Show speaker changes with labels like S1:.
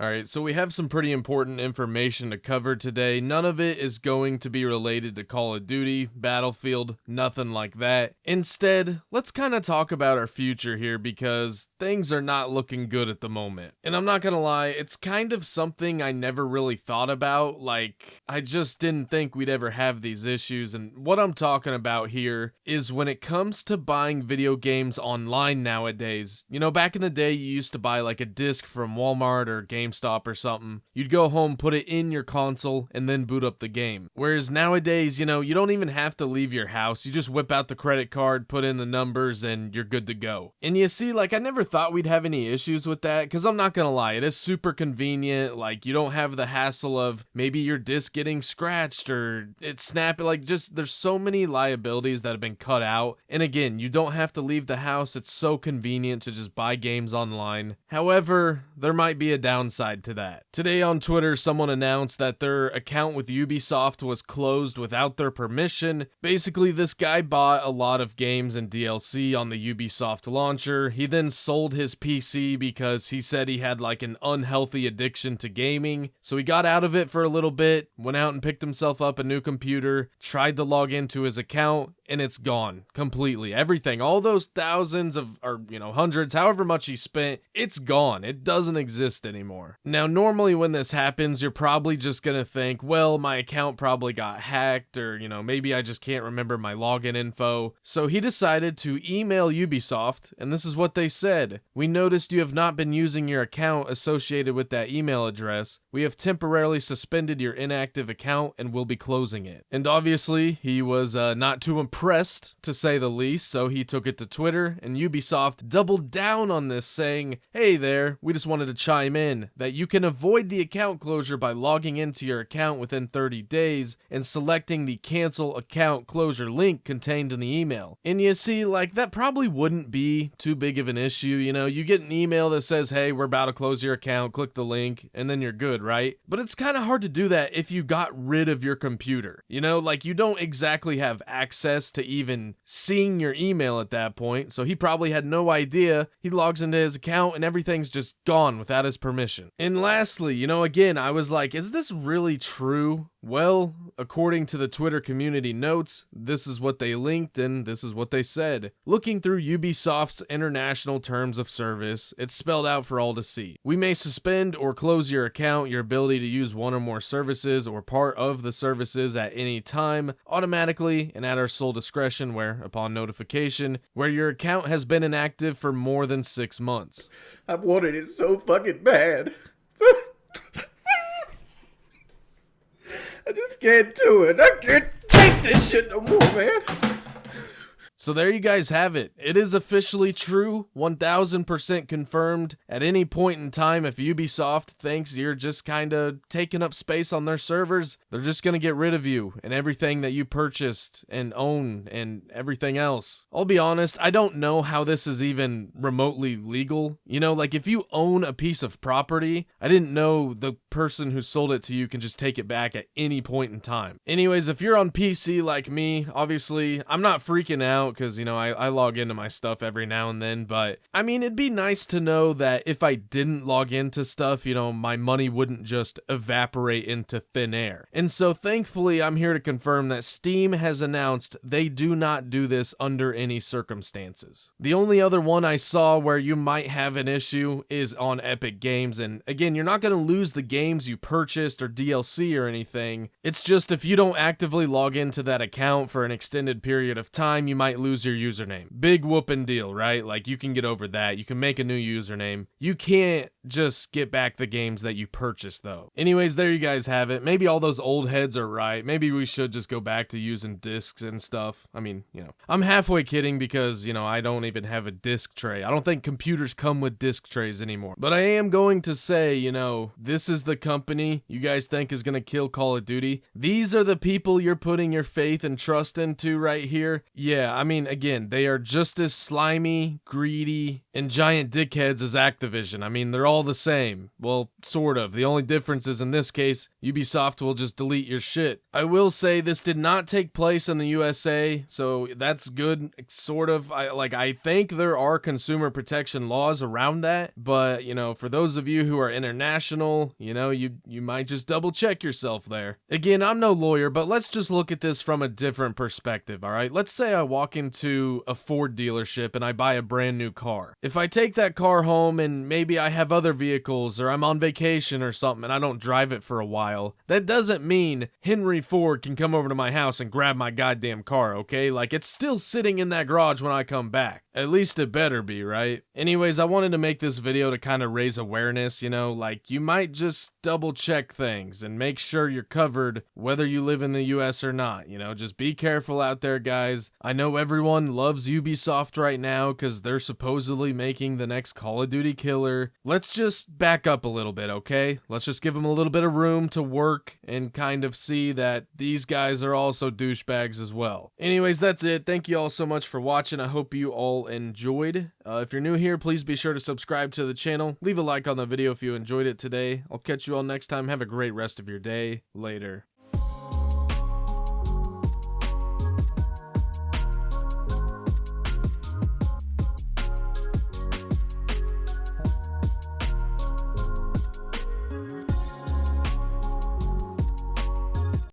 S1: Alright, so we have some pretty important information to cover today. None of it is going to be related to Call of Duty, Battlefield, nothing like that. Instead, let's kind of talk about our future here because things are not looking good at the moment. And I'm not gonna lie, it's kind of something I never really thought about. Like, I just didn't think we'd ever have these issues. And what I'm talking about here is when it comes to buying video games online nowadays. You know, back in the day, you used to buy like a disc from Walmart or GameStop or something. You'd go home, put it in your console, and then boot up the game. Whereas nowadays, you know, you don't even have to leave your house. You just whip out the credit card, put in the numbers, and you're good to go. And you see, like, I never thought we'd have any issues with that, because I'm not gonna lie, it is super convenient. Like, you don't have the hassle of maybe your disc getting scratched or it snapping. Like, just, there's so many liabilities that have been cut out. And again, you don't have to leave the house. It's so convenient to just buy games online. However, there might be a downside to that. Today on Twitter, someone announced that their account with Ubisoft was closed without their permission. Basically, this guy bought a lot of games and DLC on the Ubisoft launcher. He then sold his PC because he said he had like an unhealthy addiction to gaming. So he got out of it for a little bit, went out and picked himself up a new computer, tried to log into his account, and it's gone completely. Everything, all those thousands of, or hundreds, however much he spent, it's gone. It doesn't exist anymore. Now, normally when this happens, you're probably just gonna think, well, my account probably got hacked, or maybe I just can't remember my login info. So he decided to email Ubisoft, and this is what they said. We noticed you have not been using your account associated with that email address. We have temporarily suspended your inactive account and will be closing it. And obviously, he was not too impressed, to say the least, so he took it to Twitter, and Ubisoft doubled down on this, saying, hey there, we just wanted to chime in that you can avoid the account closure by logging into your account within 30 days and selecting the cancel account closure link contained in the email. And you see, like, that probably wouldn't be too big of an issue. You get an email that says, hey, we're about to close your account, click the link, and then you're good, right? But it's kind of hard to do that if you got rid of your computer. Like, you don't exactly have access to even seeing your email at that point, so he probably had no idea. He logs into his account and everything's just gone without his permission. And lastly, again, I was like, is this really true? Well, according to the Twitter community notes, this is what they linked and this is what they said. Looking through Ubisoft's international terms of service, it's spelled out for all to see. We may suspend or close your account, your ability to use one or more services or part of the services at any time, automatically and at our sole discretion where, upon notification, where your account has been inactive for more than 6 months.
S2: I've wanted it so fucking bad. I just can't do it. I can't take this shit no more, man.
S1: So there you guys have it. It is officially true, 1000% confirmed. At any point in time, if Ubisoft thinks you're just kind of taking up space on their servers, they're just going to get rid of you and everything that you purchased and own and everything else. I'll be honest, I don't know how this is even remotely legal. Like if you own a piece of property, I didn't know the person who sold it to you can just take it back at any point in time. Anyways, if you're on PC like me, obviously, I'm not freaking out because, I log into my stuff every now and then, but I mean, it'd be nice to know that if I didn't log into stuff, my money wouldn't just evaporate into thin air. And so thankfully, I'm here to confirm that Steam has announced they do not do this under any circumstances. The only other one I saw where you might have an issue is on Epic Games, and again, you're not going to lose the games you purchased or DLC or anything. It's just if you don't actively log into that account for an extended period of time, you might lose your username. Big whooping deal, right? Like, you can get over that. You can make a new username. You can't just get back the games that you purchased, though. Anyways, there you guys have it. Maybe all those old heads are right. Maybe we should just go back to using discs and stuff. I mean, I'm halfway kidding because, I don't even have a disc tray. I don't think computers come with disc trays anymore. But I am going to say, this is the company you guys think is going to kill Call of Duty. These are the people you're putting your faith and trust into right here. Yeah, I mean, again, they are just as slimy, greedy, and giant dickheads as Activision. I mean, they're all the same. Well, sort of. The only difference is in this case, Ubisoft will just delete your shit. I will say this did not take place in the USA, so that's good, sort of. I think there are consumer protection laws around that, but, you know, for those of you who are international, you know, you might just double check yourself there. Again, I'm no lawyer, but let's just look at this from a different perspective, all right? Let's say I walk into a Ford dealership and I buy a brand new car. If I take that car home and maybe I have other vehicles or I'm on vacation or something and I don't drive it for a while, that doesn't mean Henry Ford can come over to my house and grab my goddamn car, okay? Like, it's still sitting in that garage when I come back. At least it better be, right? Anyways, I wanted to make this video to kind of raise awareness, you know, like, you might just double check things and make sure you're covered whether you live in the US or not, you know, just be careful out there, guys. I know everyone loves Ubisoft right now because they're supposedly making the next Call of Duty killer. Let's just back up a little bit, okay? Let's just give them a little bit of room to work and kind of see that these guys are also douchebags as well. Anyways, that's it. Thank you all so much for watching. I hope you all enjoyed. If you're new here, please be sure to subscribe to the channel. Leave a like on the video if you enjoyed it today. I'll catch you all next time. Have a great rest of your day. Later.